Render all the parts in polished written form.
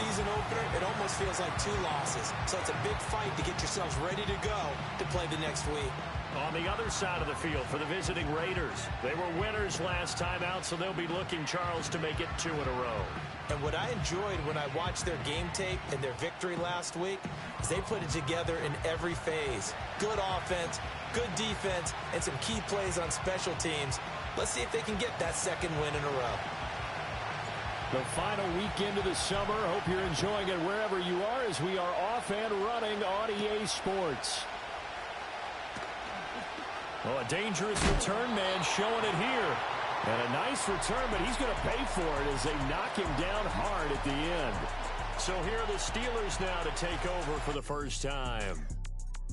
season opener, it almost feels like 2 losses. So it's a big fight to get yourselves ready to go to play the next week. On the other side of the field for the visiting Raiders, they were winners last time out, so they'll be looking, Charles, to make it 2 in a row. And what I enjoyed when I watched their game tape and their victory last week is they put it together in every phase. Good offense, good defense, and some key plays on special teams. Let's see if they can get that 2nd win in a row. The final weekend of the summer. Hope you're enjoying it wherever you are as we are off and running on EA Sports. Well, a dangerous return man showing it here. And a nice return, but he's going to pay for it as they knock him down hard at the end. So here are the Steelers now to take over for the first time.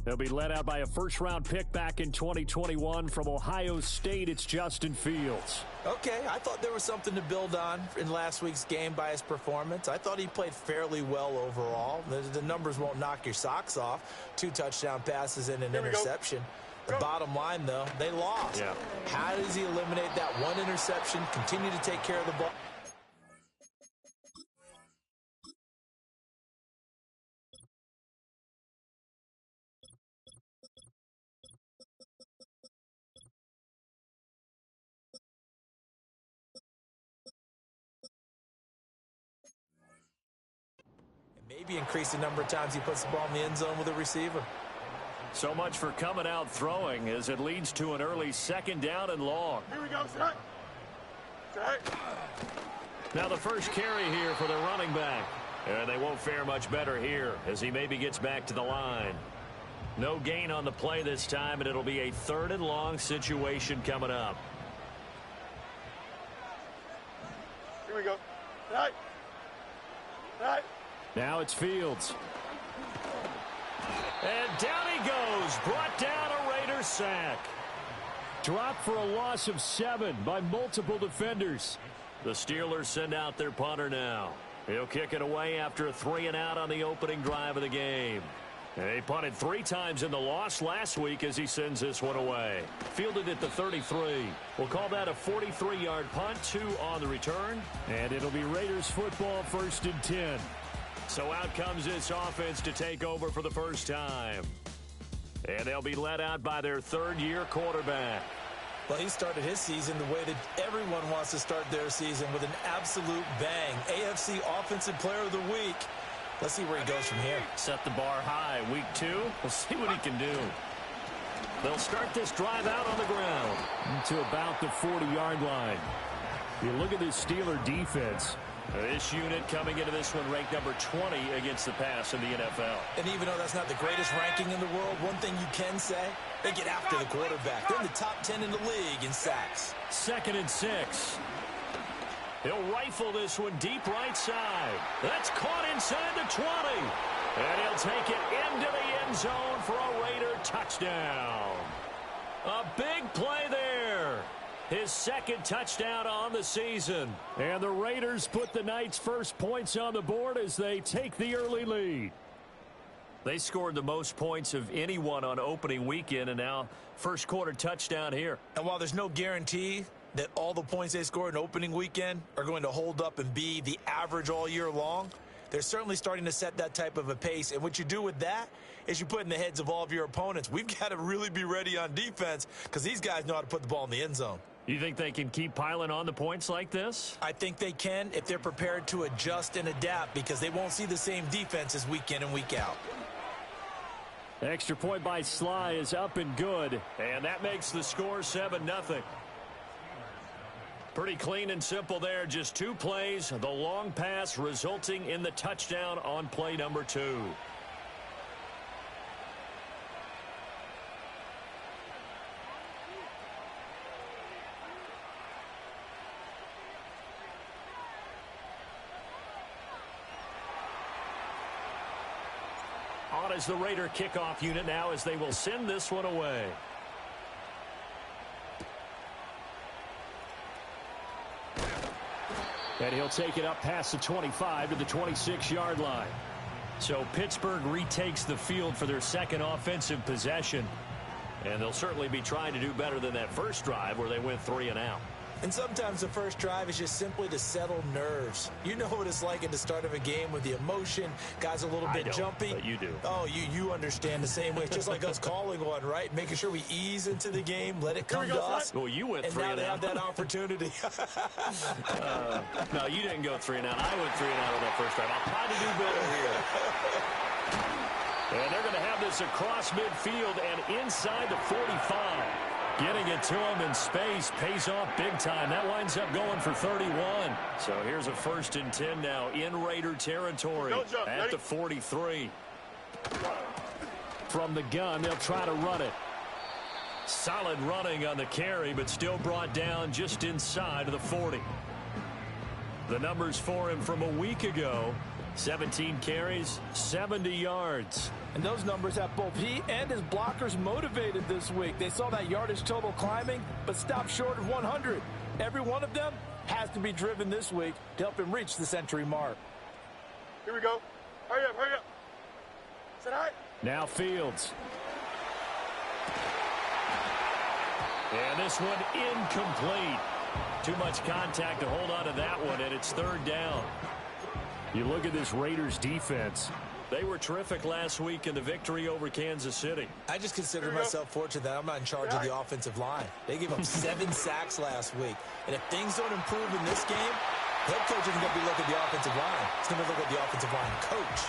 They'll be led out by a first-round pick back in 2021 from Ohio State. It's Justin Fields. Okay, I thought there was something to build on in last week's game by his performance. I thought he played fairly well overall. The numbers won't knock your socks off. 2 touchdown passes and an interception. The bottom line, though, they lost. Yeah. How does he eliminate that 1 interception, continue to take care of the ball? Maybe increase the number of times he puts the ball in the end zone with a receiver. So much for coming out throwing as it leads to an early 2nd down and long. Here we go, set. Set. Now the first carry here for the running back. And they won't fare much better here as he maybe gets back to the line. No gain on the play this time, and it'll be a 3rd and long situation coming up. Here we go. Set. Set. Now it's Fields. And down he goes. Brought down a Raider sack. Dropped for a loss of 7 by multiple defenders. The Steelers send out their punter now. He'll kick it away after a 3-and-out on the opening drive of the game. And he punted 3 times in the loss last week as he sends this one away. Fielded at the 33. We'll call that a 43-yard punt, 2 on the return. And it'll be Raiders football 1st and 10. So out comes this offense to take over for the first time. And they'll be led out by their 3rd-year quarterback. Well, he started his season the way that everyone wants to start their season, with an absolute bang. AFC Offensive Player of the Week. Let's see where he goes from here. Set the bar high. Week 2, we'll see what he can do. They'll start this drive out on the ground to about the 40-yard line. You look at this Steeler defense. This unit coming into this one ranked number 20 against the pass in the NFL. And even though that's not the greatest ranking in the world, one thing you can say, they get after the quarterback. They're in the top 10 in the league in sacks. 2nd and 6. He'll rifle this one deep right side. That's caught inside the 20. And he'll take it into the end zone for a Raider touchdown. A big play there. His 2nd touchdown on the season. And the Raiders put the night's first points on the board as they take the early lead. They scored the most points of anyone on opening weekend, and now first quarter touchdown here. And while there's no guarantee that all the points they scored in opening weekend are going to hold up and be the average all year long, they're certainly starting to set that type of a pace. And what you do with that is you put in the heads of all of your opponents, we've got to really be ready on defense because these guys know how to put the ball in the end zone. You think they can keep piling on the points like this? I think they can if they're prepared to adjust and adapt, because they won't see the same defenses week in and week out. Extra point by Sly is up and good. And that makes the score 7-0. Pretty clean and simple there. Just 2 plays. The long pass resulting in the touchdown on play number 2. On is the Raider kickoff unit now as they will send this one away. And he'll take it up past the 25 to the 26-yard line. So Pittsburgh retakes the field for their 2nd offensive possession. And they'll certainly be trying to do better than that first drive where they went 3-and-out. And sometimes the first drive is just simply to settle nerves. You know what it's like at the start of a game with the emotion, guys a little bit jumpy. But you do. Oh, you understand the same way. It's just like us calling one, right? Making sure we ease into the game, let it come to us. Well, you went and 3 now and they out. have that opportunity. No, you didn't go 3 and out. I went 3 and out on that first drive. I'll try to do better here. And they're going to have this across midfield and inside the 45. Getting it to him in space pays off big time. That winds up going for 31. So here's a 1st and 10 now in Raider territory at the 43. From the gun, they'll try to run it. Solid running on the carry, but still brought down just inside of the 40. The numbers for him from a week ago: 17 carries, 70 yards. And those numbers have both he and his blockers motivated this week. They saw that yardage total climbing, but stopped short of 100. Every one of them has to be driven this week to help him reach the century mark. Here we go. Hurry up, hurry up. Sit high. Now Fields. And this one incomplete. Too much contact to hold on to that one, and it's 3rd down. You look at this Raiders defense. They were terrific last week in the victory over Kansas City. I just consider myself fortunate that I'm not in charge of the offensive line. They gave up 7 sacks last week. And if things don't improve in this game, head coach isn't going to be looking at the offensive line. He's going to look at the offensive line coach.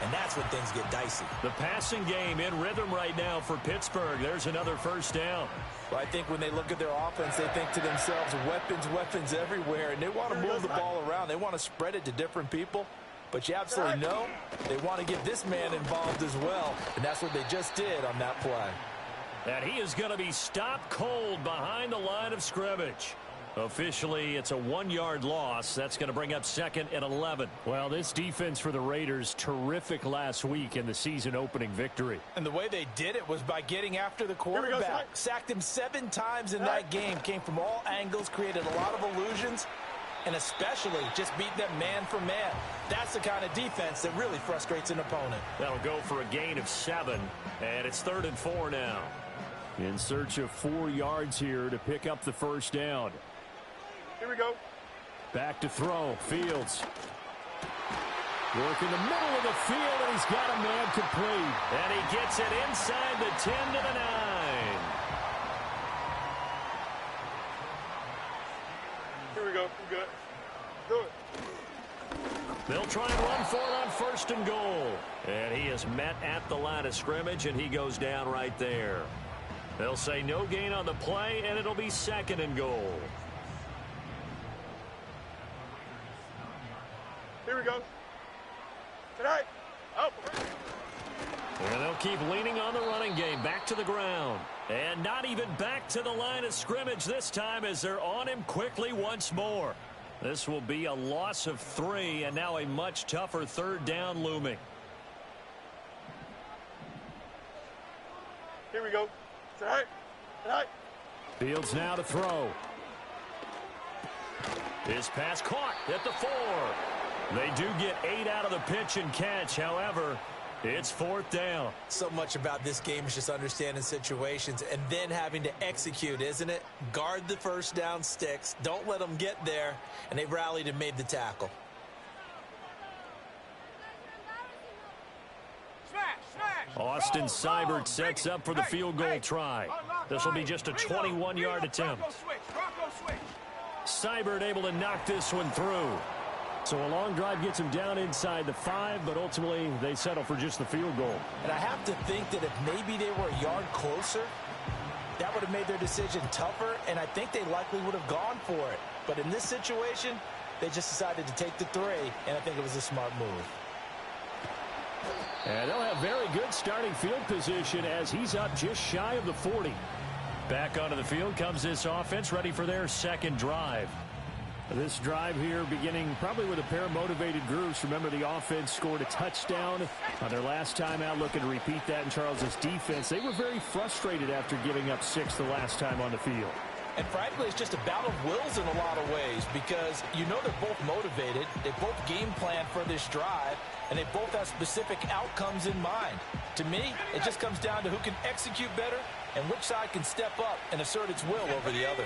And that's when things get dicey. The passing game in rhythm right now for Pittsburgh. There's another 1st down. Well, I think when they look at their offense, they think to themselves, weapons, weapons everywhere. And they want to move the ball around. They want to spread it to different people. But you absolutely know they want to get this man involved as well. And that's what they just did on that play. And he is going to be stopped cold behind the line of scrimmage. Officially, it's a 1-yard loss. That's going to bring up 2nd and 11. Well, this defense for the Raiders, terrific last week in the season-opening victory. And the way they did it was by getting after the quarterback. Sacked him 7 times in that game. Came from all angles, created a lot of illusions, and especially just beat them man for man. That's the kind of defense that really frustrates an opponent. That'll go for a gain of 7, and it's 3rd and 4 now. In search of 4 yards here to pick up the 1st down. Here we go. Back to throw. Fields. Work in the middle of the field, and he's got a man complete. And he gets it inside the 10 to the 9. Here we go. We're good. Do it. They'll try and run for it on 1st and goal. And he is met at the line of scrimmage, and he goes down right there. They'll say no gain on the play, and it'll be 2nd and goal. Here we go. Tonight. Oh. And they'll keep leaning on the running game. Back to the ground. And not even back to the line of scrimmage this time as they're on him quickly once more. This will be a loss of 3, and now a much tougher 3rd down looming. Here we go. Tonight. Tonight. Fields now to throw. His pass caught at the 4. They do get 8 out of the pitch and catch. However, it's 4th down. So much about this game is just understanding situations and then having to execute, isn't it? Guard the 1st down sticks. Don't let them get there. And they rallied and made the tackle. Austin Seibert sets up for the field goal try. This will be just a 21-yard attempt. Seibert able to knock this one through. So a long drive gets him down inside the 5, but ultimately they settle for just the field goal. And I have to think that if maybe they were a yard closer, that would have made their decision tougher, and I think they likely would have gone for it. But in this situation, they just decided to take the 3, and I think it was a smart move. And they'll have very good starting field position as he's up just shy of the 40. Back onto the field comes this offense, ready for their 2nd drive. This drive here beginning probably with a pair of motivated groups. Remember, the offense scored a touchdown on their last time out. Looking to repeat that in Charles's defense. They were very frustrated after giving up 6 the last time on the field. And frankly, it's just a battle of wills in a lot of ways because you know they're both motivated. They both game plan for this drive, and they both have specific outcomes in mind. To me, it just comes down to who can execute better and which side can step up and assert its will over the other.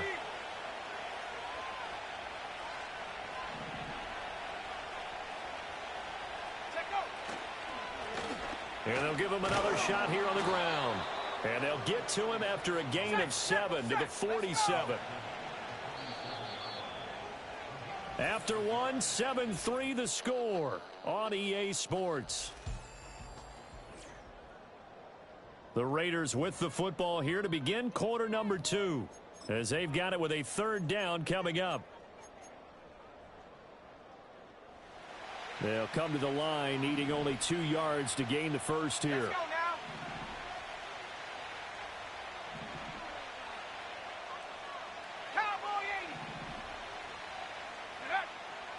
And they'll give him another shot here on the ground. And they'll get to him after a gain of 7 to the 47. After one, 7-3 the score on EA Sports. The Raiders with the football here to begin quarter number 2, as they've got it with a third down coming up. They'll come to the line needing only 2 yards to gain the first here.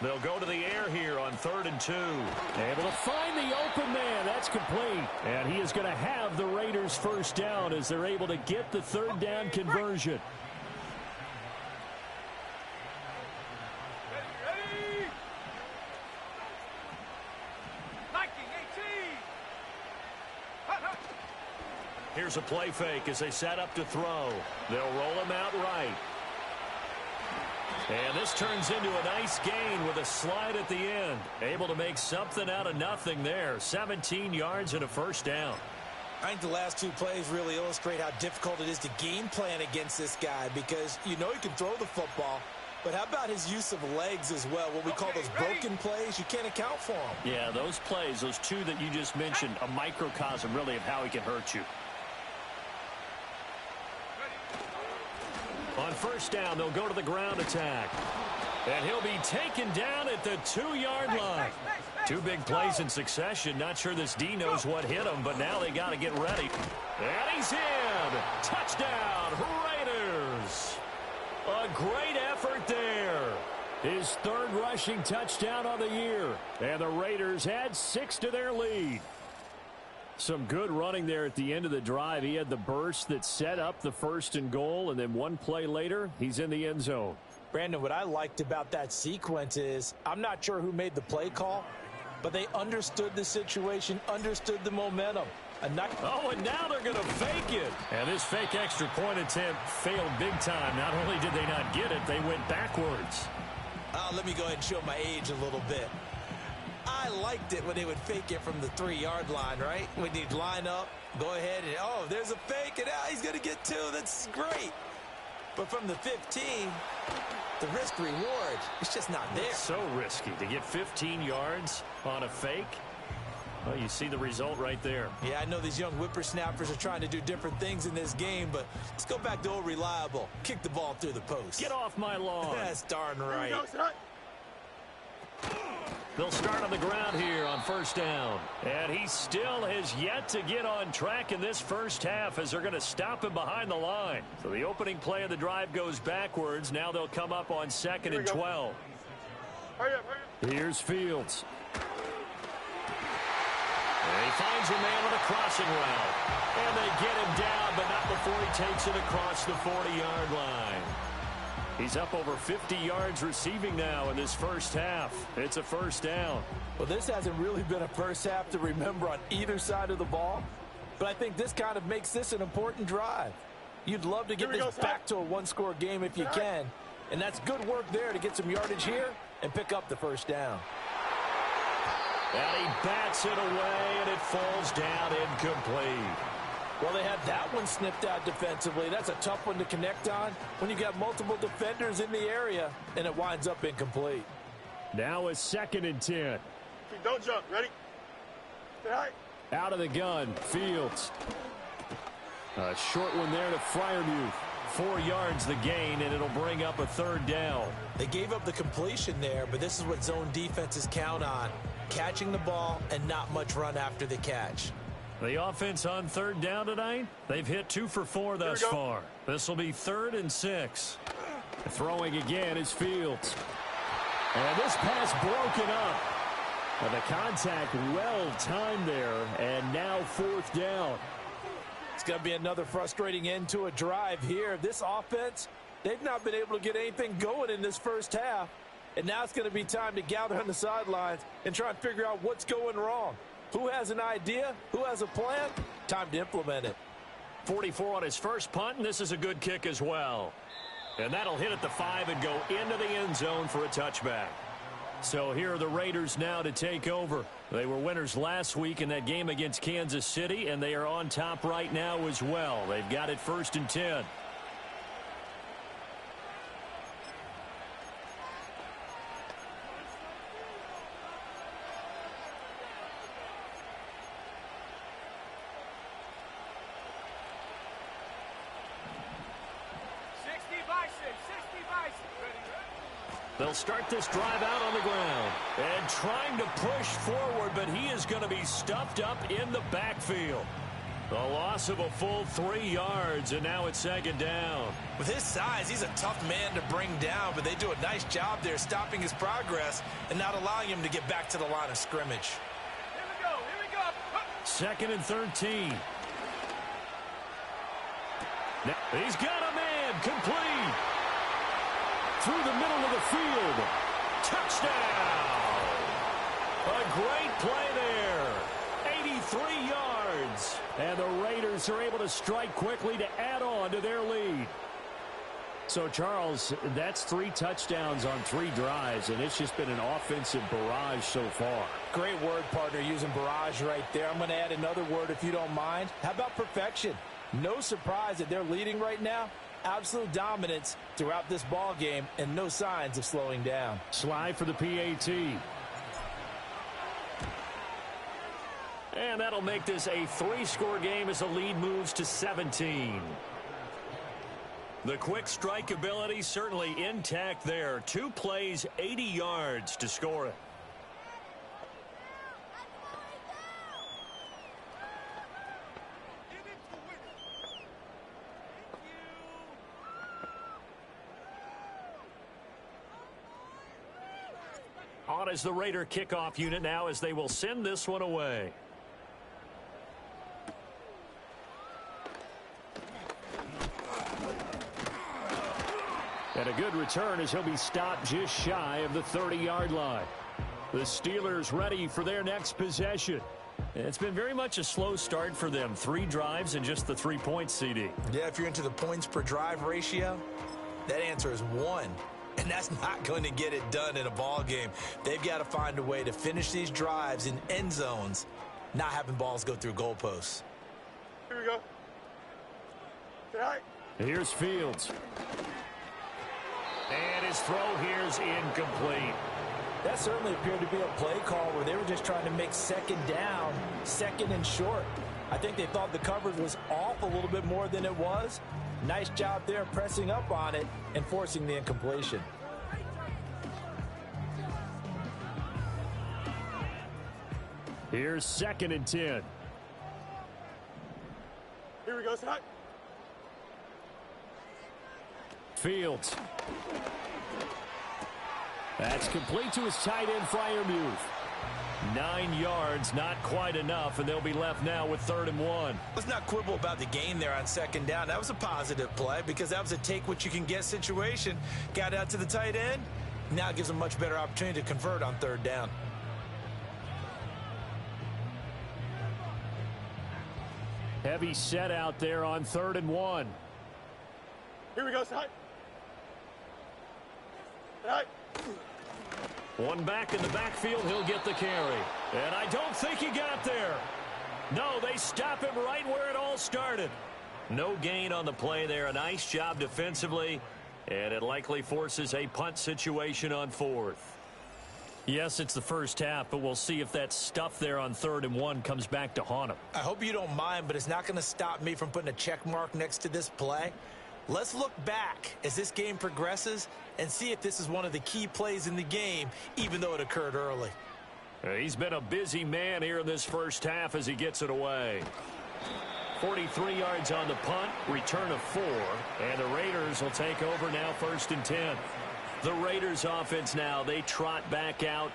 They'll go to the air here on 3rd and 2. Able to find the open man. That's complete. And he is going to have the Raiders first down as they're able to get the third down conversion. Ready. Here's a play fake as they set up to throw. They'll roll him out right. And this turns into a nice gain with a slide at the end. Able to make something out of nothing there. 17 yards and a first down. I think the last 2 plays really illustrate how difficult it is to game plan against this guy, because you know he can throw the football, but how about his use of legs as well? What we call those broken plays, you can't account for them. Yeah, those plays, those 2 that you just mentioned, a microcosm really of how he can hurt you. On first down, they'll go to the ground attack. And he'll be taken down at the 2-yard line. 2 big plays in succession. Not sure this D knows what hit him, but now they got to get ready. And he's in. Touchdown, Raiders. A great effort there. His 3rd rushing touchdown of the year. And the Raiders add 6 to their lead. Some good running there at the end of the drive. He had the burst that set up the 1st and goal, and then 1 play later, he's in the end zone. Brandon, what I liked about that sequence is, I'm not sure who made the play call, but they understood the situation, understood the momentum. And now they're going to fake it. And this fake extra point attempt failed big time. Not only did they not get it, they went backwards. Let me go ahead and show my age a little bit. I liked it when they would fake it from the 3-yard line, right? When they'd line up, go ahead and, there's a fake, and he's going to get 2. That's great. But from the 15, the risk-reward, it's just not there. It's so risky to get 15 yards on a fake. Well, you see the result right there. Yeah, I know these young whippersnappers are trying to do different things in this game, but let's go back to old reliable. Kick the ball through the post. Get off my lawn. That's darn right. They'll start on the ground here on first down. And he still has yet to get on track in this first half as they're going to stop him behind the line. So the opening play of the drive goes backwards. Now they'll come up on 2nd and 12. Hurry up. Here's Fields. And he finds a man on a crossing route. And they get him down, but not before he takes it across the 40-yard line. He's up over 50 yards receiving now in this first half. It's a first down. Well, this hasn't really been a first half to remember on either side of the ball, but I think this kind of makes this an important drive. You'd love to get this back to a 1-score game if you can, and that's good work there to get some yardage here and pick up the first down. And he bats it away, and it falls down incomplete. Well, they had that one snipped out defensively. That's a tough one to connect on when you got multiple defenders in the area, and it winds up incomplete. Now a 2nd and 10. Don't jump. Ready? Stay high. Out of the gun, Fields. A short one there to Freiermuth. 4 yards the gain, and it'll bring up a 3rd down. They gave up the completion there, but this is what zone defenses count on. Catching the ball and not much run after the catch. The offense on 3rd down tonight, they've hit 2 for 4 thus far. This will be 3rd and 6. Throwing again is Fields. And this pass broken up. And the contact well timed there, and now 4th down. It's going to be another frustrating end to a drive here. This offense, they've not been able to get anything going in this first half. And now it's going to be time to gather on the sidelines and try and figure out what's going wrong. Who has an idea? Who has a plan? Time to implement it. 44 on his first punt, and this is a good kick as well. And that'll hit at the 5 and go into the end zone for a touchback. So here are the Raiders now to take over. They were winners last week in that game against Kansas City, and they are on top right now as well. They've got it 1st and 10. They'll start this drive out on the ground. And trying to push forward, but he is going to be stuffed up in the backfield. The loss of a full 3 yards, and now it's 2nd down. With his size, he's a tough man to bring down, but they do a nice job there stopping his progress and not allowing him to get back to the line of scrimmage. Here we go. 2nd and 13. Now, he's got a man complete. Through the middle of the field. Touchdown! A great play there. 83 yards. And the Raiders are able to strike quickly to add on to their lead. So, Charles, that's 3 touchdowns on 3 drives, and it's just been an offensive barrage so far. Great word, partner, using barrage right there. I'm going to add another word if you don't mind. How about perfection? No surprise that they're leading right now. Absolute dominance throughout this ball game and no signs of slowing down. Slide for the PAT. And that'll make this a 3-score game as the lead moves to 17. The quick strike ability certainly intact there. 2 plays, 80 yards to score it. On as the Raider kickoff unit now as they will send this one away. And a good return as he'll be stopped just shy of the 30-yard line. The Steelers ready for their next possession. It's been very much a slow start for them. 3 drives and just the 3 points, CD. Yeah, if you're into the points per drive ratio, that answer is 1. And that's not going to get it done in a ball game. They've got to find a way to finish these drives in end zones, not having balls go through goalposts. Here we go. Say hi. Here's Fields. And his throw here's incomplete. That certainly appeared to be a play call where they were just trying to make 2nd down, 2nd and short. I think they thought the coverage was off a little bit more than it was. Nice job there pressing up on it and forcing the incompletion. Here's 2nd and 10. Here we go. Say hi. Fields. That's complete to his tight end, Freiermuth. 9 yards, not quite enough, and they'll be left now with 3rd and 1. Let's not quibble about the gain there on 2nd down. That was a positive play because that was a take-what-you-can-get situation. Got out to the tight end. Now it gives them a much better opportunity to convert on 3rd down. Heavy set out there on 3rd and 1. Here we go. Say hi. Say hi. One back in the backfield, he'll get the carry. And I don't think he got there. No, they stop him right where it all started. No gain on the play there. A nice job defensively. And it likely forces a punt situation on 4th. Yes, it's the first half, but we'll see if that stuff there on 3rd and 1 comes back to haunt him. I hope you don't mind, but it's not going to stop me from putting a check mark next to this play. Let's look back as this game progresses and see if this is one of the key plays in the game, even though it occurred early. He's been a busy man here in this first half as he gets it away. 43 yards on the punt, return of 4, and the Raiders will take over now 1st and 10. The Raiders offense now, they trot back out.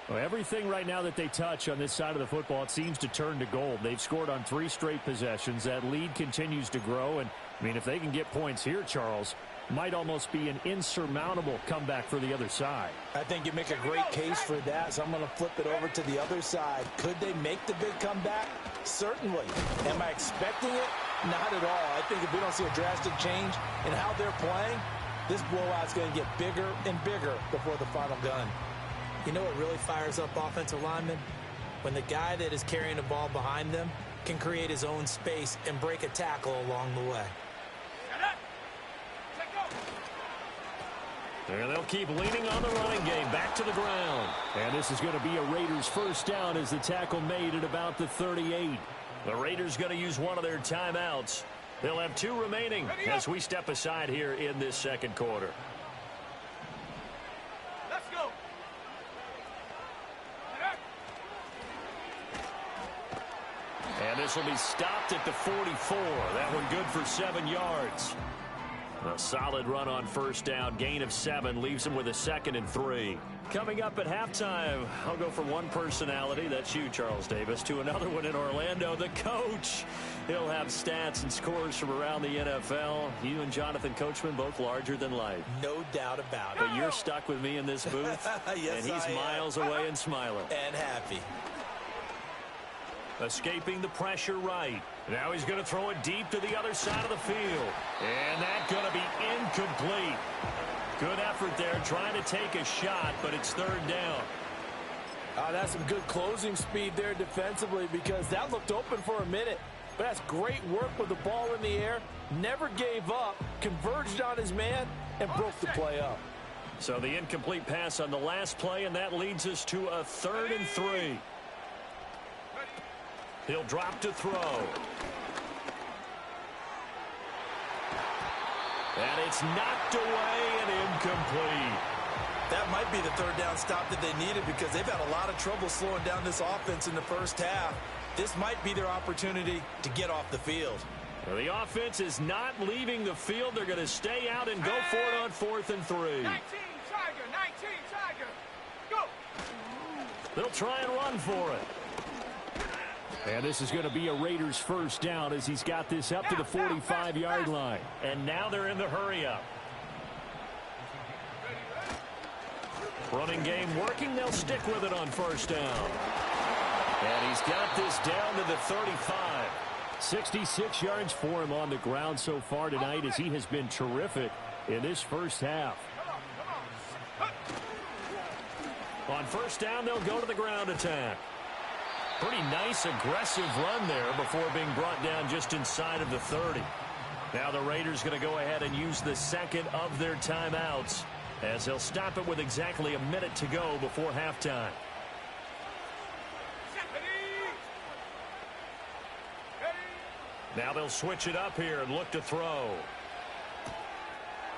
Well, everything right now that they touch on this side of the football, it seems to turn to gold. They've scored on 3 straight possessions. That lead continues to grow, and I mean, if they can get points here, Charles, might almost be an insurmountable comeback for the other side. I think you make a great case for that, so I'm going to flip it over to the other side. Could they make the big comeback? Certainly. Am I expecting it? Not at all. I think if we don't see a drastic change in how they're playing, this blowout's going to get bigger and bigger before the final gun. You know what really fires up offensive linemen? When the guy that is carrying the ball behind them can create his own space and break a tackle along the way. And they'll keep leaning on the running game, back to the ground. And this is going to be a Raiders first down as the tackle made at about the 38. The Raiders going to use one of their timeouts. They'll have 2 remaining as we step aside here in this second quarter. Let's go. And this will be stopped at the 44. That one good for 7 yards. A solid run on first down. Gain of 7 leaves them with a 2nd and 3. Coming up at halftime, I'll go from one personality, that's you, Charles Davis, to another one in Orlando, the coach. He'll have stats and scores from around the NFL. You and Jonathan Coachman, both larger than life. No doubt about it. But you're stuck with me in this booth, yes, and he's miles away and smiling. And happy. Escaping the pressure right. Now he's going to throw it deep to the other side of the field. And that's going to be incomplete. Good effort there trying to take a shot, but it's 3rd down. That's some good closing speed there defensively because that looked open for a minute. But that's great work with the ball in the air. Never gave up, converged on his man, and broke the play up. So the incomplete pass on the last play, and that leads us to a 3rd and 3. He'll drop to throw. And it's knocked away and incomplete. That might be the 3rd down stop that they needed because they've had a lot of trouble slowing down this offense in the first half. This might be their opportunity to get off the field. Well, the offense is not leaving the field. They're going to stay out and go for it on 4th and 3. 19 Tiger, 19 Tiger. Go. They'll try and run for it. And this is going to be a Raiders first down as he's got this up to the 45-yard line. And now they're in the hurry-up. Running game working. They'll stick with it on first down. And he's got this down to the 35. 66 yards for him on the ground so far tonight as he has been terrific in this first half. On first down, they'll go to the ground attack. Pretty nice, aggressive run there before being brought down just inside of the 30. Now the Raiders going to go ahead and use the 2nd of their timeouts as they'll stop it with exactly a minute to go before halftime. Now they'll switch it up here and look to throw.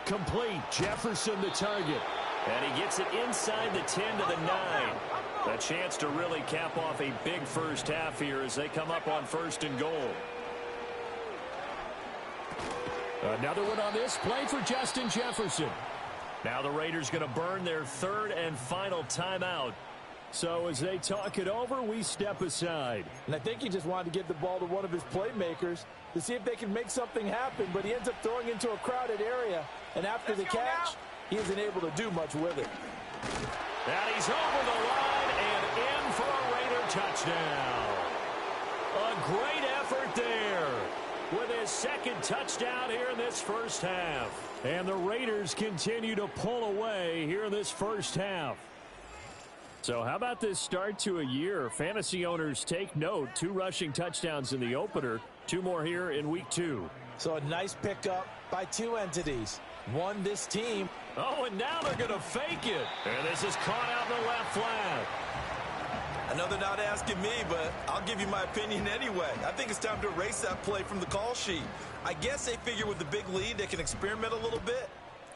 Complete. Jefferson the target. And he gets it inside the 10 to the 9. A chance to really cap off a big first half here as they come up on 1st and goal. Another one on this play for Justin Jefferson. Now the Raiders going to burn their 3rd and final timeout. So as they talk it over, we step aside. And I think he just wanted to get the ball to one of his playmakers to see if they can make something happen, but he ends up throwing into a crowded area. And after the catch, he isn't able to do much with it. And he's over the line and in for a Raider touchdown. A great effort there with his 2nd touchdown here in this first half. And the Raiders continue to pull away here in this first half. So how about this start to a year? Fantasy owners take note. 2 rushing touchdowns in the opener. 2 more here in week 2. So a nice pickup by 2 entities. One, this team. Oh, and now they're going to fake it. And this is caught out in the left flat. I know they're not asking me, but I'll give you my opinion anyway. I think it's time to erase that play from the call sheet. I guess they figure with the big lead they can experiment a little bit.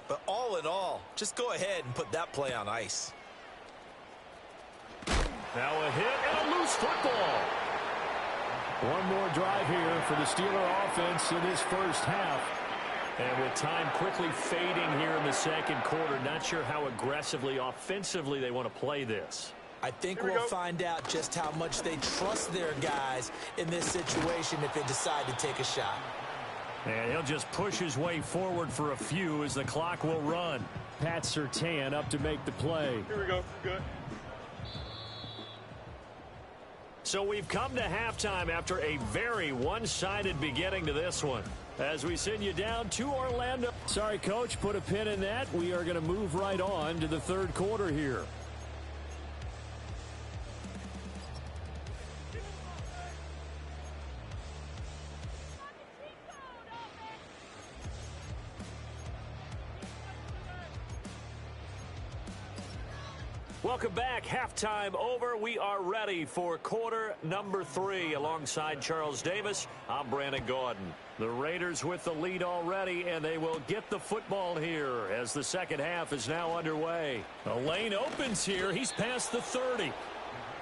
But all in all, just go ahead and put that play on ice. Now a hit and a loose football. One more drive here for the Steeler offense in this first half. And with time quickly fading here in the second quarter, not sure how aggressively, offensively they want to play this. I think we'll find out just how much they trust their guys in this situation if they decide to take a shot. And he'll just push his way forward for a few as the clock will run. Pat Surtain up to make the play. Here we go. Good. So we've come to halftime after a very one-sided beginning to this one. As we send you down to Orlando. Sorry, Coach, put a pin in that. We are going to move right on to the third quarter here. Welcome back. Halftime over. We are ready for quarter number 3. Alongside Charles Davis, I'm Brandon Gordon. The Raiders with the lead already, and they will get the football here as the second half is now underway. The lane opens here. He's past the 30.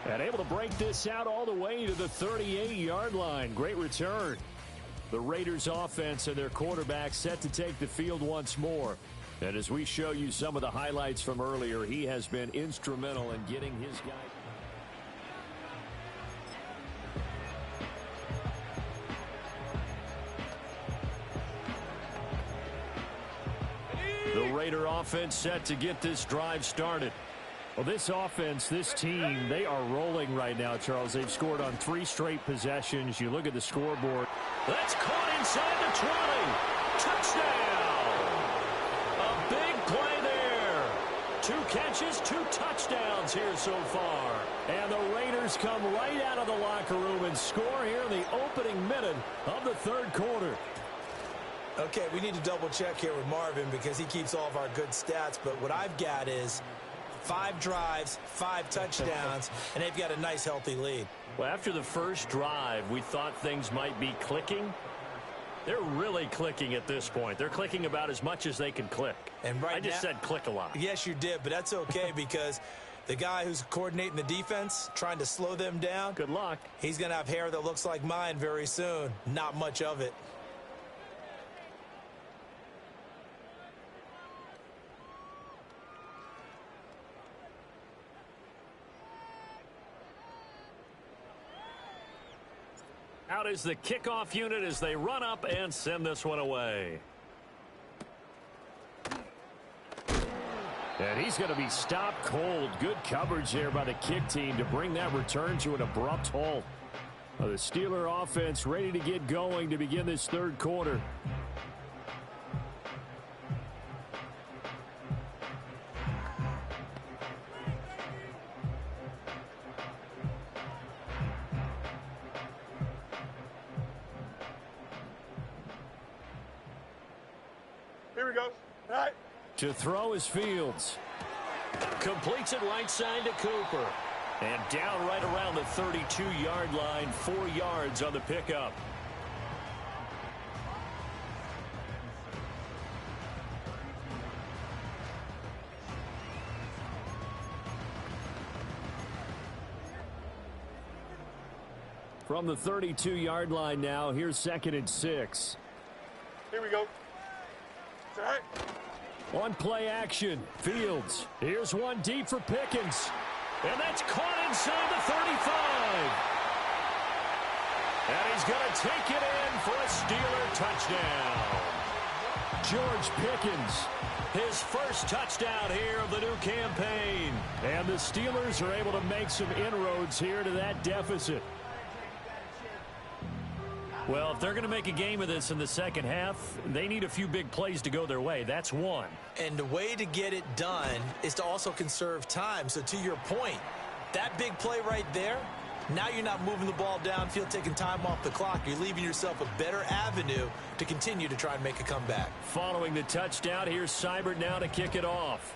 And able to break this out all the way to the 38-yard line. Great return. The Raiders offense and their quarterback set to take the field once more. And as we show you some of the highlights from earlier, he has been instrumental in getting his guy. The Raider offense set to get this drive started. Well, this offense, this team, they are rolling right now, Charles. They've scored on 3 straight possessions. You look at the scoreboard. That's caught inside the 20. Touchdown. A big play there. 2 catches, 2 touchdowns here so far. And the Raiders come right out of the locker room and score here in the opening minute of the third quarter. Okay, we need to double check here with Marvin because he keeps all of our good stats. But what I've got is 5 drives, 5 touchdowns, and they've got a nice, healthy lead. Well, after the first drive, we thought things might be clicking. They're really clicking at this point. They're clicking about as much as they can click. And right I just said click a lot. Yes, you did, but that's okay because the guy who's coordinating the defense, trying to slow them down. Good luck. He's going to have hair that looks like mine very soon. Not much of it. Out is the kickoff unit as they run up and send this one away. And he's going to be stopped cold. Good coverage there by the kick team to bring that return to an abrupt halt. The Steeler offense ready to get going to begin this third quarter. Here we go. All right. To throw is Fields. Completes it right side to Cooper. And down right around the 32-yard line, 4 yards on the pickup. From the 32-yard line now, here's 2nd and 6. Here we go. All right. On play action, Fields. Here's one deep for Pickens. And that's caught inside the 35. And he's going to take it in for a Steeler touchdown. George Pickens, his first touchdown here of the new campaign. And the Steelers are able to make some inroads here to that deficit. Well, if they're going to make a game of this in the second half, they need a few big plays to go their way. That's one. And the way to get it done is to also conserve time. So to your point, that big play right there, now you're not moving the ball downfield, taking time off the clock. You're leaving yourself a better avenue to continue to try and make a comeback. Following the touchdown, here's Seibert now to kick it off.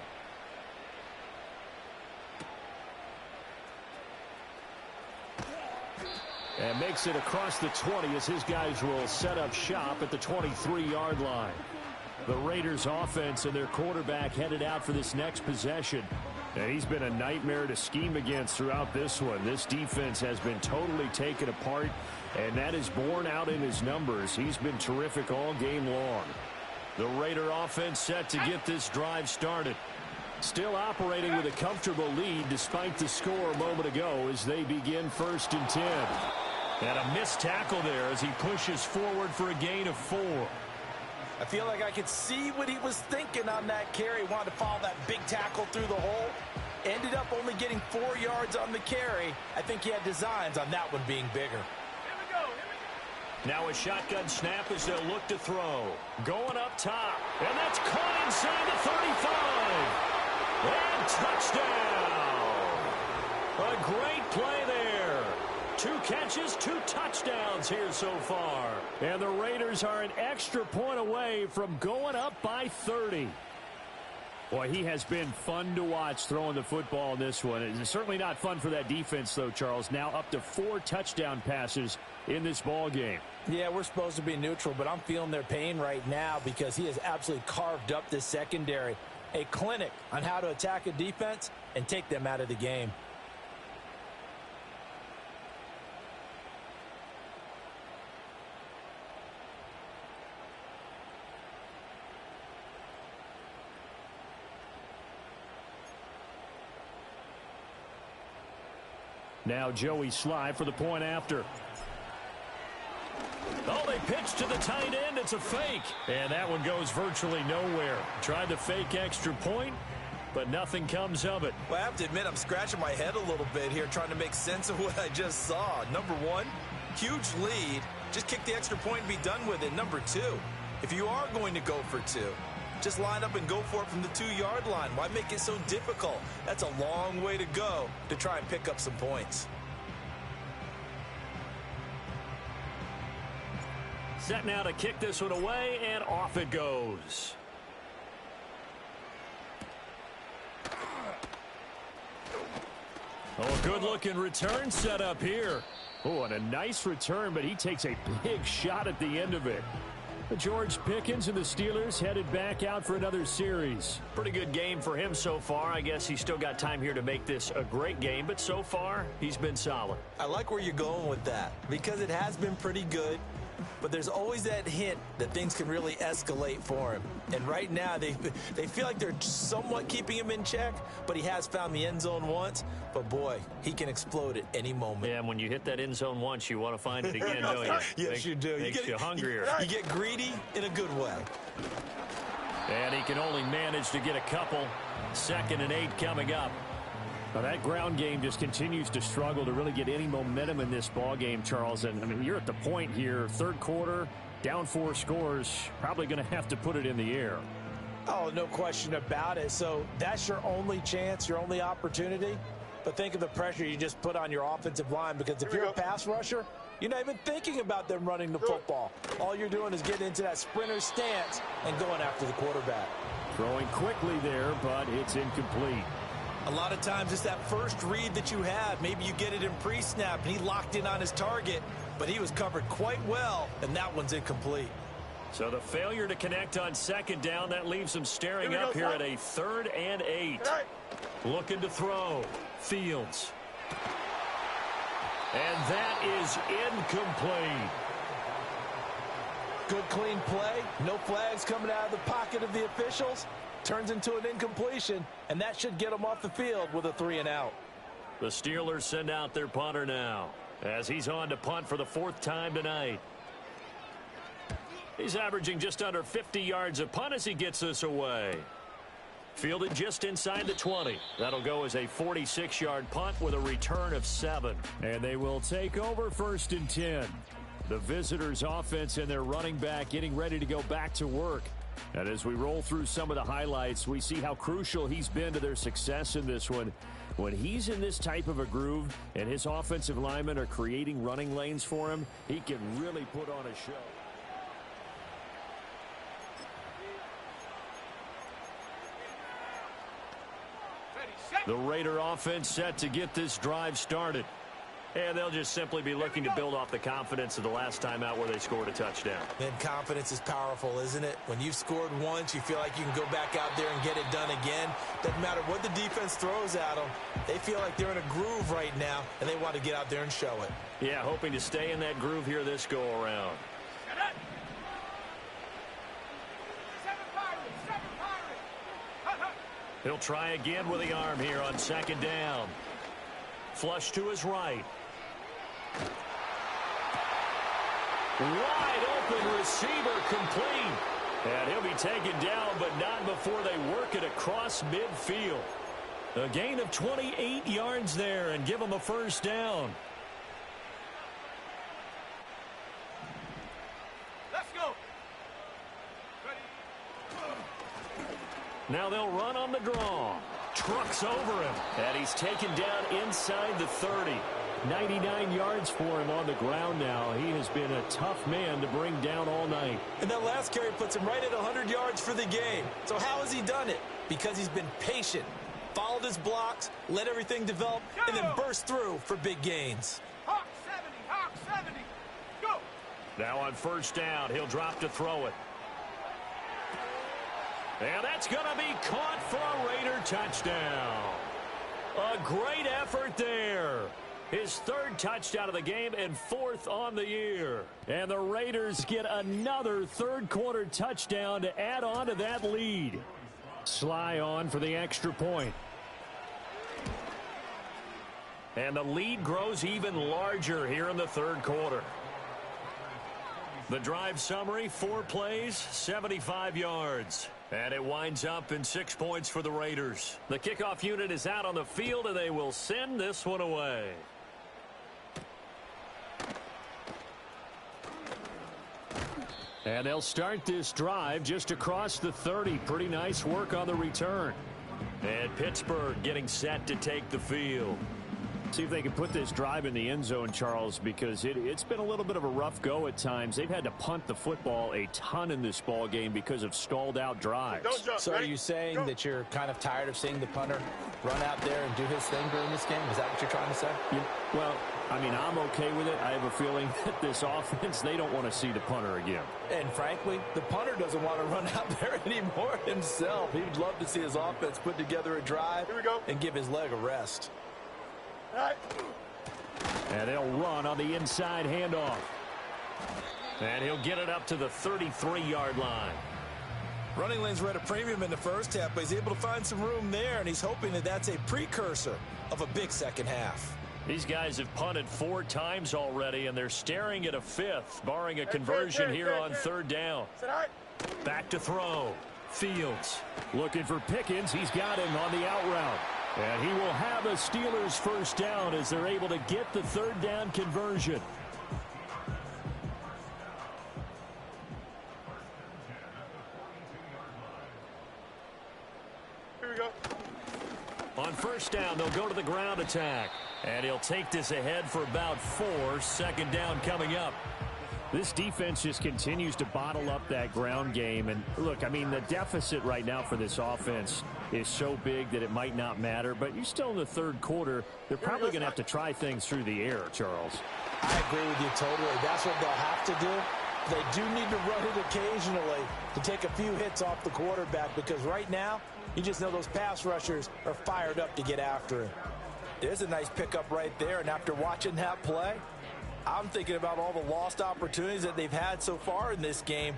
And makes it across the 20 as his guys will set up shop at the 23-yard line. The Raiders offense and their quarterback headed out for this next possession. And he's been a nightmare to scheme against throughout this one. This defense has been totally taken apart, and that is borne out in his numbers. He's been terrific all game long. The Raider offense set to get this drive started. Still operating with a comfortable lead despite the score a moment ago as they begin 1st and 10. And a missed tackle there as he pushes forward for a gain of 4. I feel like I could see what he was thinking on that carry. Wanted to follow that big tackle through the hole. Ended up only getting 4 yards on the carry. I think he had designs on that one being bigger. Now a shotgun snap as they'll look to throw. Going up top. And that's caught inside the 35. And touchdown. A great play there. 2 catches, 2 touchdowns here so far. And the Raiders are an extra point away from going up by 30. Boy, he has been fun to watch throwing the football in this one. It's certainly not fun for that defense, though, Charles. Now up to 4 touchdown passes in this ball game. Yeah, we're supposed to be neutral, but I'm feeling their pain right now because he has absolutely carved up this secondary. A clinic on how to attack a defense and take them out of the game. Now Joey Sly for the point after. Oh, they pitch to the tight end. It's a fake. And that one goes virtually nowhere. Tried the fake extra point, but nothing comes of it. Well, I have to admit, I'm scratching my head a little bit here trying to make sense of what I just saw. Number one, huge lead. Just kick the extra point and be done with it. Number two, if you are going to go for 2, just line up and go for it from the 2-yard line. Why make it so difficult? That's a long way to go to try and pick up some points. Set now to kick this one away, and off it goes. Oh, good-looking return set up here. Oh, and a nice return, but he takes a big shot at the end of it. George Pickens and the Steelers headed back out for another series. Pretty good game for him so far. I guess he's still got time here to make this a great game, but so far, he's been solid. I like where you're going with that because it has been pretty good, but there's always that hint that things can really escalate for him. And right now, they feel like they're somewhat keeping him in check, but he has found the end zone once. But, boy, he can explode at any moment. Yeah, and when you hit that end zone once, you want to find it again, don't you? Yes, you do. Makes you hungrier. You get greedy in a good way. And he can only manage to get a couple. 2nd and 8 coming up. Now that ground game just continues to struggle to really get any momentum in this ball game, Charles. And I mean, you're at the point here, 3rd quarter, down 4 scores, probably going to have to put it in the air. Oh, no question about it. So that's your only chance, your only opportunity. But think of the pressure you just put on your offensive line, because if you're a pass rusher, you're not even thinking about them running the football. All you're doing is getting into that sprinter stance and going after the quarterback. Throwing quickly there, but it's incomplete. A lot of times it's that first read that you have. Maybe you get it in pre-snap, and he locked in on his target, but he was covered quite well, and that one's incomplete. So the failure to connect on 2nd down, that leaves him staring up here at a 3rd and 8. Looking to throw. Fields. And that is incomplete. Good, clean play. No flags coming out of the pocket of the officials. Turns into an incompletion, and that should get him off the field with a 3 and out. The Steelers send out their punter now as he's on to punt for the 4th time tonight. He's averaging just under 50 yards a punt as he gets this away. Fielded just inside the 20. That'll go as a 46-yard punt with a return of 7. And they will take over 1st and 10. The visitors' offense and their running back getting ready to go back to work. And as we roll through some of the highlights, we see how crucial he's been to their success in this one. When he's in this type of a groove and his offensive linemen are creating running lanes for him, he can really put on a show. The Raider offense set to get this drive started. And they'll just simply be looking to build off the confidence of the last time out where they scored a touchdown. And confidence is powerful, isn't it? When you've scored once, you feel like you can go back out there and get it done again. Doesn't matter what the defense throws at them. They feel like they're in a groove right now, and they want to get out there and show it. Yeah, hoping to stay in that groove here this go-around. He'll try again with the arm here on 2nd down. Flush to his right. Wide open receiver complete. And he'll be taken down, but not before they work it across midfield. A gain of 28 yards there and give him a 1st down. Let's go. Now they'll run on the draw. Trucks over him. And he's taken down inside the 30. 99 yards for him on the ground now. He has been a tough man to bring down all night. And that last carry puts him right at 100 yards for the game. So how has he done it? because he's been patient, followed his blocks, let everything develop, and then burst through for big gains. Hawk 70, Hawk 70. Go. Now on first down, he'll drop to throw it. And that's going to be caught for a Raider touchdown. A great effort there. His third touchdown of the game and fourth on the year. And the Raiders get another third-quarter touchdown to add on to that lead. Sly on for the extra point. And the lead grows even larger here in the third quarter. The drive summary, 4 plays, 75 yards. And it winds up in 6 points for the Raiders. The kickoff unit is out on the field, and they will send this one away. And they'll start this drive just across the 30. Pretty nice work on the return. And Pittsburgh getting set to take the field. See if they can put this drive in the end zone, Charles, because it's been a little bit of a rough go at times. They've had to punt the football a ton in this ball game because of stalled out drives. So are you saying that you're kind of tired of seeing the punter run out there and do his thing during this game? Is that what you're trying to say? Well, I mean, I'm okay with it. I have a feeling that this offense, they don't want to see the punter again. And frankly, the punter doesn't want to run out there anymore himself. He would love to see his offense put together a drive and give his leg a rest. And they'll run on the inside handoff. And he'll get it up to the 33-yard line. Running lanes were at a premium in the first half, but he's able to find some room there, and he's hoping that that's a precursor of a big second half. These guys have punted 4 times already, and they're staring at a 5th, barring a conversion here on third down. Back to throw. Fields looking for Pickens. He's got him on the out route. And he will have a Steelers first down as they're able to get the third down conversion. Here we go. On first down, they'll go to the ground attack. And he'll take this ahead for about 4. Second down coming up. This defense just continues to bottle up that ground game. And look, I mean, the deficit right now for this offense is so big that it might not matter. But you're still in the third quarter. They're probably going to have to try things through the air, Charles. I agree with you totally. That's what they'll have to do. They do need to run it occasionally to take a few hits off the quarterback, because right now, you just know those pass rushers are fired up to get after him. There's a nice pickup right there, and after watching that play, I'm thinking about all the lost opportunities that they've had so far in this game.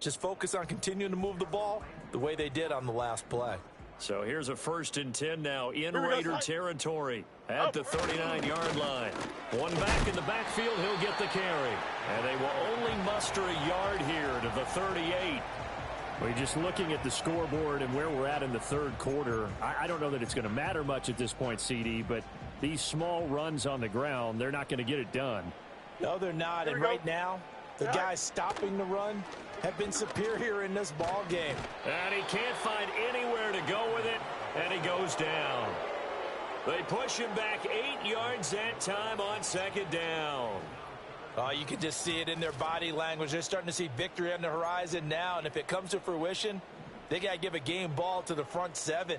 Just focus on continuing to move the ball the way they did on the last play. So here's a 1st and 10 now in Raider territory at the 39-yard line. One back in the backfield, he'll get the carry. And they will only muster a yard here to the 38. Well, just looking at the scoreboard and where we're at in the third quarter, I don't know that it's going to matter much at this point, CD, but these small runs on the ground, they're not going to get it done. No, they're not. And right now, the guys stopping the run have been superior in this ball game. And he can't find anywhere to go with it, and he goes down. They push him back 8 yards that time on second down. You can just see it in their body language. They're starting to see victory on the horizon now, and if it comes to fruition, they got to give a game ball to the front 7.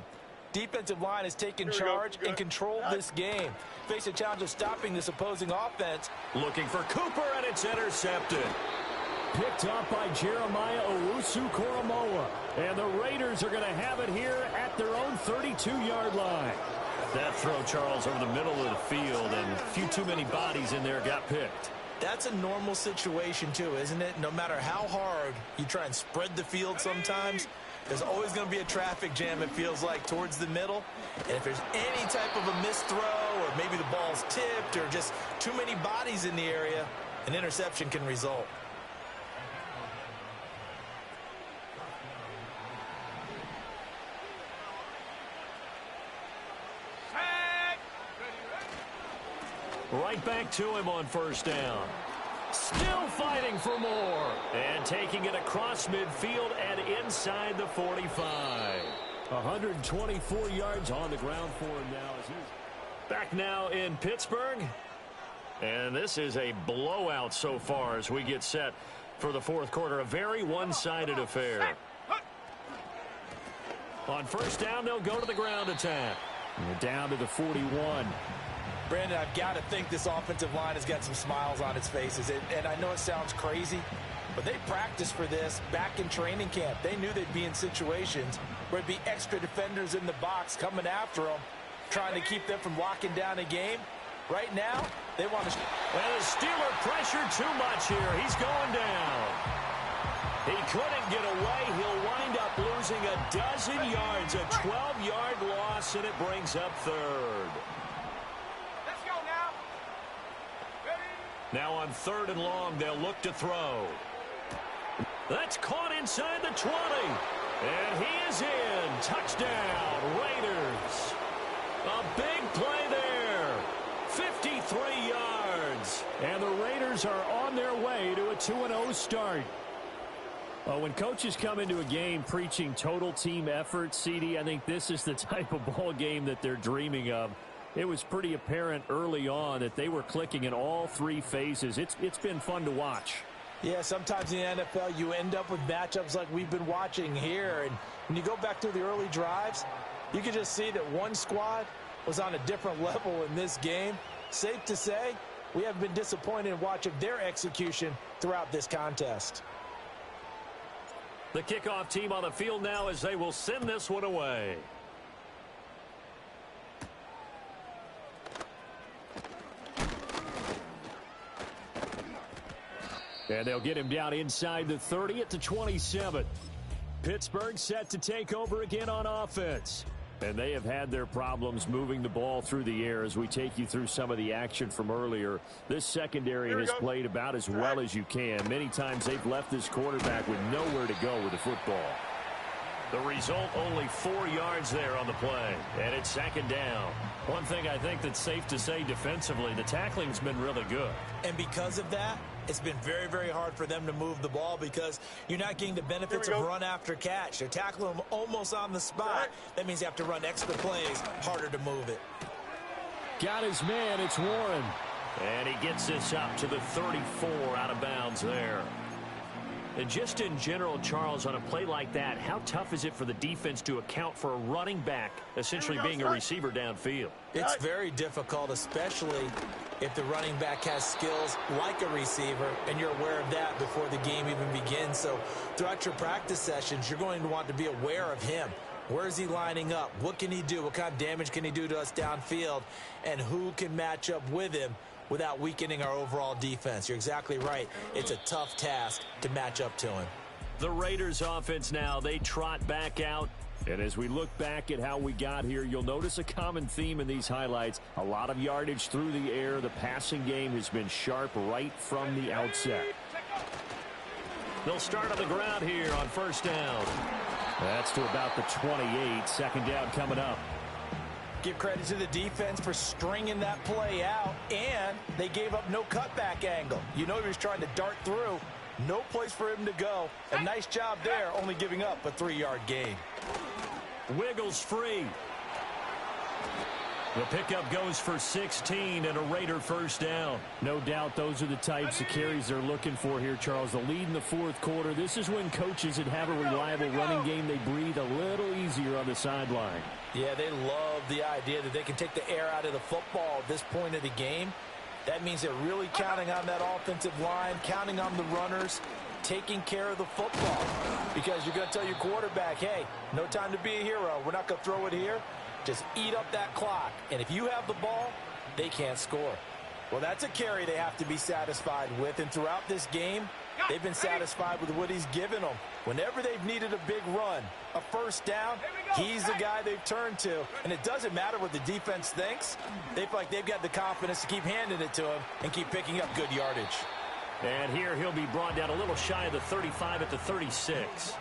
Defensive line has taken charge and controlled this game. Face a challenge of stopping this opposing offense. Looking for Cooper, and it's intercepted. Picked up by Jeremiah Owusu-Koramoah. And the Raiders are going to have it here at their own 32-yard line. That throw, Charles, over the middle of the field, and a few too many bodies in there got picked. That's a normal situation, too, isn't it? No matter how hard you try and spread the field sometimes, there's always going to be a traffic jam, it feels like, towards the middle. And if there's any type of a missed throw, or maybe the ball's tipped, or just too many bodies in the area, an interception can result. Right back to him on first down. Still fighting for more. And taking it across midfield and inside the 45. 124 yards on the ground for him now. Back now in Pittsburgh. And this is a blowout so far as we get set for the fourth quarter. A very one-sided affair. On first down, they'll go to the ground attack. And we're down to the 41. Brandon, I've got to think this offensive line has got some smiles on its faces. And I know it sounds crazy, but they practiced for this back in training camp. They knew they'd be in situations where it'd be extra defenders in the box coming after them, trying to keep them from locking down a game. Right now, they want to... Well, the Steeler pressured too much here. He's going down. He couldn't get away. He'll wind up losing a dozen yards, a 12-yard loss, and it brings up third. Now on third and long, they'll look to throw. That's caught inside the 20. And he is in. Touchdown, Raiders. A big play there. 53 yards. And the Raiders are on their way to a 2-0 start. When coaches come into a game preaching total team effort, CD, I think this is the type of ball game that they're dreaming of. It was pretty apparent early on that they were clicking in all three phases. It's been fun to watch. Yeah, sometimes in the NFL you end up with matchups like we've been watching here. And when you go back through the early drives, you can just see that one squad was on a different level in this game. Safe to say, we haven't been disappointed in watching their execution throughout this contest. The kickoff team on the field now as they will send this one away. And they'll get him down inside the 30 at the 27. Pittsburgh set to take over again on offense. And they have had their problems moving the ball through the air as we take you through some of the action from earlier. This secondary has played about as well as you can. Many times they've left this quarterback with nowhere to go with the football. The result, only 4 yards there on the play. And it's second down. One thing I think that's safe to say defensively, the tackling's been really good. And because of that, it's been very, very hard for them to move the ball because you're not getting the benefits of run after catch. They're tackling them almost on the spot. That means you have to run extra plays, harder to move it. Got his man, it's Warren. And he gets this up to the 34 out of bounds there. And just in general, Charles, on a play like that, how tough is it for the defense to account for a running back essentially being a receiver downfield? It's very difficult, especially if the running back has skills like a receiver, and you're aware of that before the game even begins. So throughout your practice sessions, you're going to want to be aware of him. Where is he lining up? What can he do? What kind of damage can he do to us downfield? And who can match up with him without weakening our overall defense? You're exactly right. It's a tough task to match up to him. The Raiders offense now, they trot back out. And as we look back at how we got here, you'll notice a common theme in these highlights. A lot of yardage through the air. The passing game has been sharp right from the outset. They'll start on the ground here on first down. That's to about the 28. Second down coming up. Give credit to the defense for stringing that play out, and they gave up no cutback angle. You know he was trying to dart through. No place for him to go. A nice job there, only giving up a 3-yard gain. Wiggles free. The pickup goes for 16 and a Raider first down. No doubt those are the types of carries they're looking for here, Charles. The lead in the fourth quarter. This is when coaches that have a reliable running game, they breathe a little easier on the sideline. Yeah, they love the idea that they can take the air out of the football at this point of the game. That means they're really counting on that offensive line, counting on the runners, taking care of the football. Because you're going to tell your quarterback, hey, no time to be a hero. We're not going to throw it here. Just eat up that clock. And if you have the ball, they can't score. Well, that's a carry they have to be satisfied with. And throughout this game, they've been satisfied with what he's given them. Whenever they've needed a big run, a first down, he's the guy they've turned to. And it doesn't matter what the defense thinks. They feel like they've got the confidence to keep handing it to him and keep picking up good yardage. And here he'll be brought down a little shy of the 35 at the 36.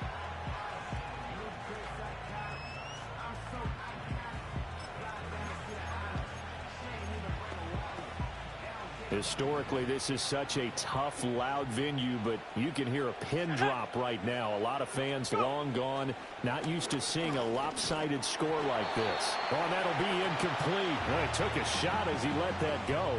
Historically, this is such a tough, loud venue, but you can hear a pin drop right now. A lot of fans long gone, not used to seeing a lopsided score like this. Oh, and that'll be incomplete. Well, he took a shot as he let that go.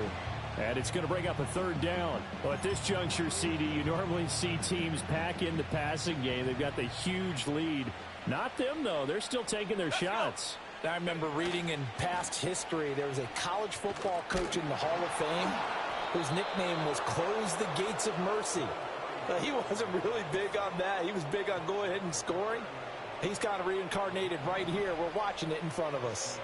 And it's going to bring up a third down. Well, at this juncture, CD, you normally see teams pack in the passing game. They've got the huge lead. Not them, though. They're still taking their shots. I remember reading in past history, there was a college football coach in the Hall of Fame whose nickname was Close the Gates of Mercy. He wasn't really big on that. He was big on go ahead and scoring. He's kind of reincarnated right here. We're watching it in front of us.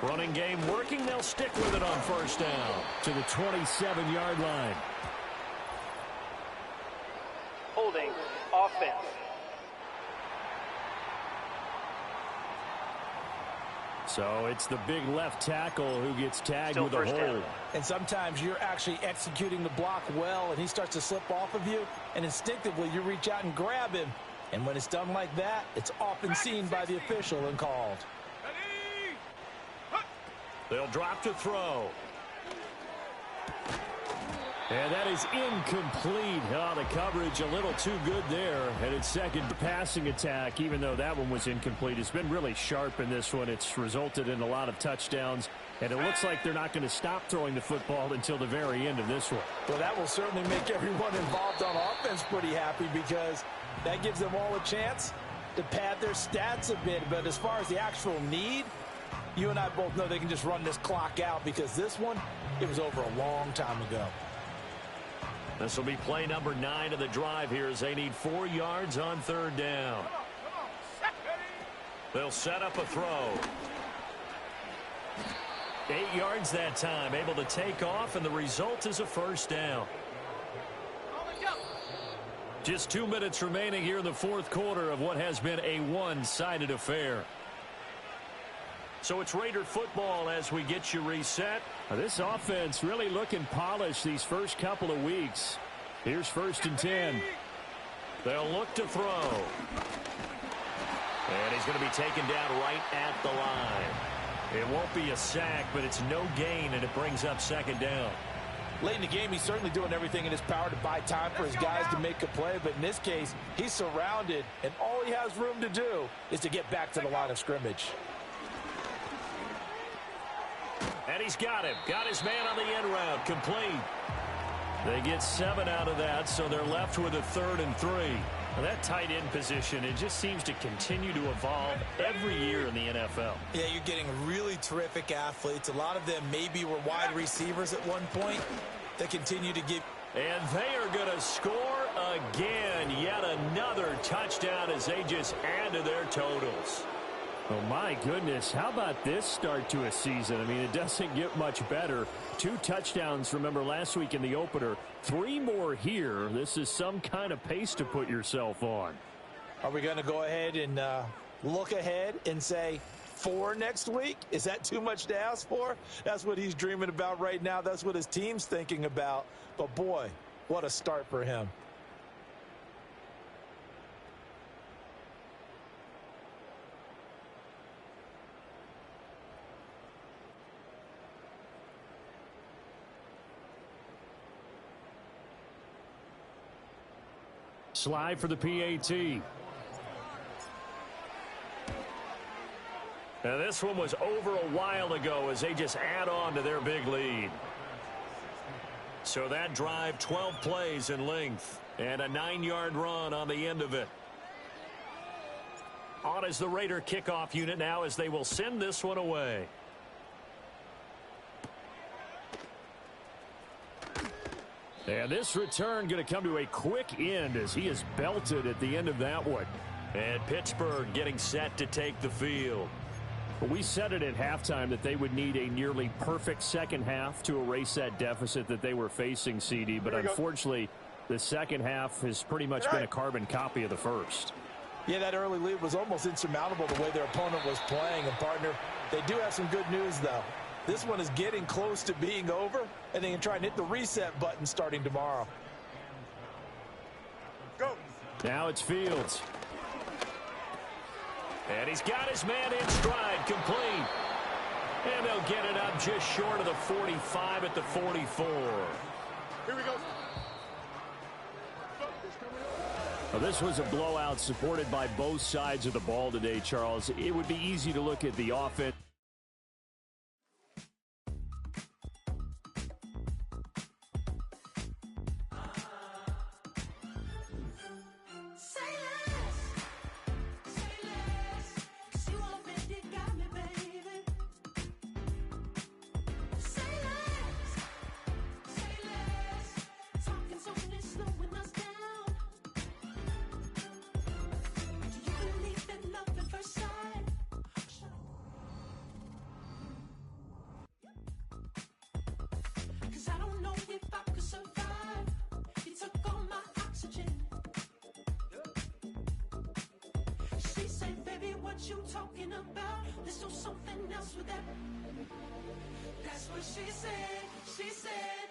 Running game working. They'll stick with it on first down to the 27-yard line. Holding offense. So it's the big left tackle who gets tagged with a hold. And sometimes you're actually executing the block well, and he starts to slip off of you, and instinctively you reach out and grab him. And when it's done like that, it's often seen by the official and called. They'll drop to throw. And that is incomplete. Oh, the coverage a little too good there. And its second passing attack, even though that one was incomplete, it's been really sharp in this one. It's resulted in a lot of touchdowns. And it looks like they're not going to stop throwing the football until the very end of this one. Well, that will certainly make everyone involved on offense pretty happy, because that gives them all a chance to pad their stats a bit. But as far as the actual need, you and I both know they can just run this clock out, because this one, it was over a long time ago. This will be play number 9 of the drive here as they need 4 yards on third down. They'll set up a throw. 8 yards that time, able to take off, and the result is a first down. Just 2 minutes remaining here in the fourth quarter of what has been a one-sided affair. So it's Raider football as we get you reset. This offense really looking polished these first couple of weeks. Here's 1st and 10. They'll look to throw. And he's going to be taken down right at the line. It won't be a sack, but it's no gain, and it brings up 2nd down. Late in the game, he's certainly doing everything in his power to buy time for his guys to make a play. But in this case, he's surrounded, and all he has room to do is to get back to the line of scrimmage. And he's got him. Got his man on the end route. Complete. They get 7 out of that, so they're left with a 3rd and 3. Well, that tight end position, it just seems to continue to evolve every year in the NFL. Yeah, you're getting really terrific athletes. A lot of them maybe were wide receivers at one point. They continue to get. And they are going to score again. Yet another touchdown as they just add to their totals. Oh, my goodness. How about this start to a season? I mean, it doesn't get much better. 2 touchdowns, remember, last week in the opener. 3 more here. This is some kind of pace to put yourself on. Are we going to go ahead and look ahead and say 4 next week? Is that too much to ask for? That's what he's dreaming about right now. That's what his team's thinking about. But, boy, what a start for him. Slide for the PAT. Now this one was over a while ago as they just add on to their big lead. So that drive, 12 plays in length, and a 9-yard run on the end of it. On is the Raider kickoff unit now as they will send this one away. And this return going to come to a quick end as he is belted at the end of that one. And Pittsburgh getting set to take the field. We said it at halftime that they would need a nearly perfect second half to erase that deficit that they were facing, CD. But unfortunately, the second half has pretty much been a carbon copy of the first. Yeah, that early lead was almost insurmountable the way their opponent was playing. And, partner, they do have some good news, though. This one is getting close to being over, and they can try and hit the reset button starting tomorrow. Go. Now it's Fields. And he's got his man in stride, complete. And they'll get it up just short of the 45 at the 44. Here we go. Well, this was a blowout supported by both sides of the ball today, Charles. It would be easy to look at the offense. You talking about? Let's do something else with that. That's what she said. She said.